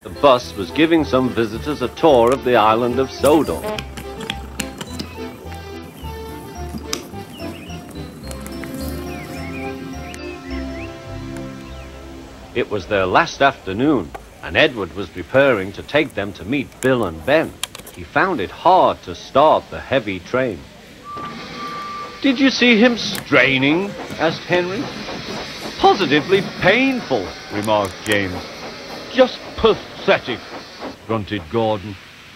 The bus was giving some visitors a tour of the island of Sodor. It was their last afternoon, and Edward was preparing to take them to meet Bill and Ben. He found it hard to start the heavy train. "Did you see him straining?" asked Henry. "Positively painful," remarked James. "Just pathetic," grunted Gordon.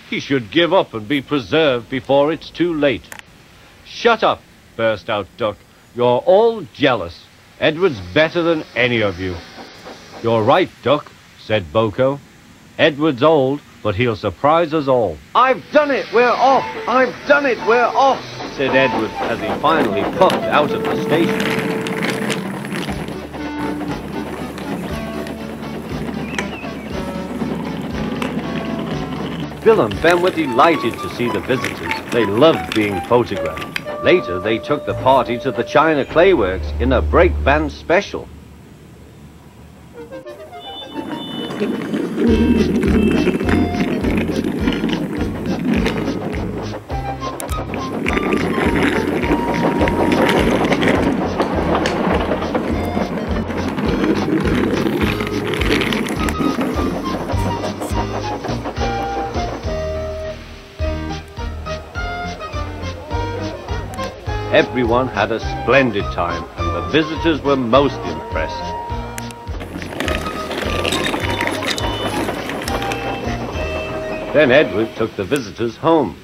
"He should give up and be preserved before it's too late." "Shut up," burst out Duck. "You're all jealous. Edward's better than any of you." "You're right, Duck," said Boko. "Edward's old, but he'll surprise us all." "I've done it, we're off! I've done it, we're off!" said Edward as he finally puffed out of the station. Bill and Ben were delighted to see the visitors. They loved being photographed. Later, they took the party to the China Clay Works in a break band special. Everyone had a splendid time, and the visitors were most impressed. Then Edward took the visitors home.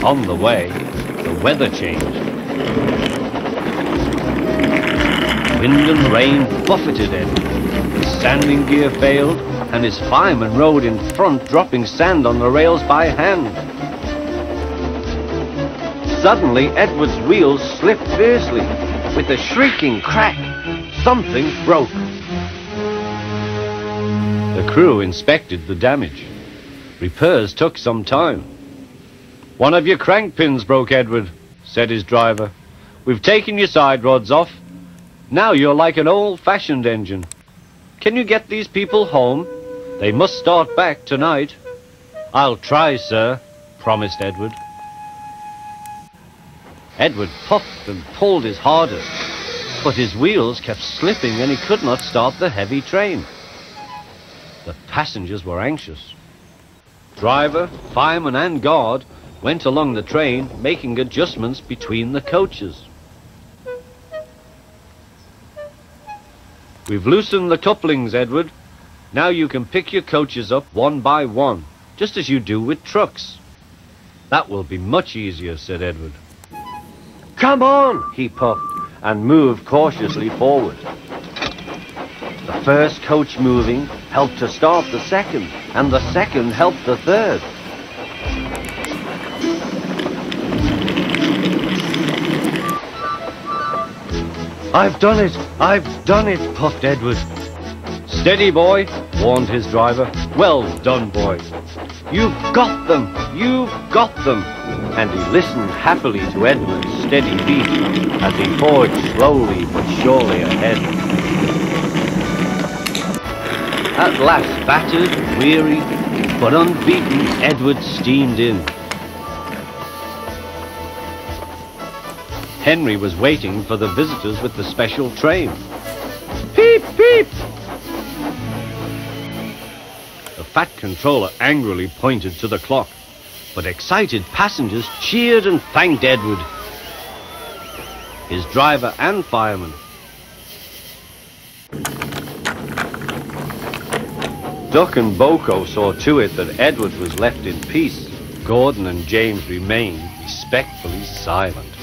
On the way, the weather changed. Wind and rain buffeted Edward. His sanding gear failed, and his fireman rode in front, dropping sand on the rails by hand. Suddenly, Edward's wheels slipped fiercely. With a shrieking crack, something broke. The crew inspected the damage. Repairs took some time. "One of your crank pins broke, Edward," said his driver. "We've taken your side rods off. Now you're like an old-fashioned engine. Can you get these people home? They must start back tonight." "I'll try, sir," promised Edward. Edward puffed and pulled his hardest, but his wheels kept slipping and he could not start the heavy train. The passengers were anxious. Driver, fireman and guard went along the train, making adjustments between the coaches. "We've loosened the couplings, Edward. Now you can pick your coaches up one by one, just as you do with trucks." "That will be much easier," said Edward. "Come on," he puffed, and moved cautiously forward. The first coach moving helped to start the second, and the second helped the third. "I've done it! I've done it!" puffed Edward. "Steady, boy," warned his driver. "Well done, boy. You've got them! You've got them!" And he listened happily to Edward's steady beat as he forged slowly but surely ahead. At last, battered, weary, but unbeaten, Edward steamed in. Henry was waiting for the visitors with the special train. "Peep, peep!" The fat controller angrily pointed to the clock, but excited passengers cheered and thanked Edward, his driver and fireman. Duck and Boko saw to it that Edward was left in peace. Gordon and James remained respectfully silent.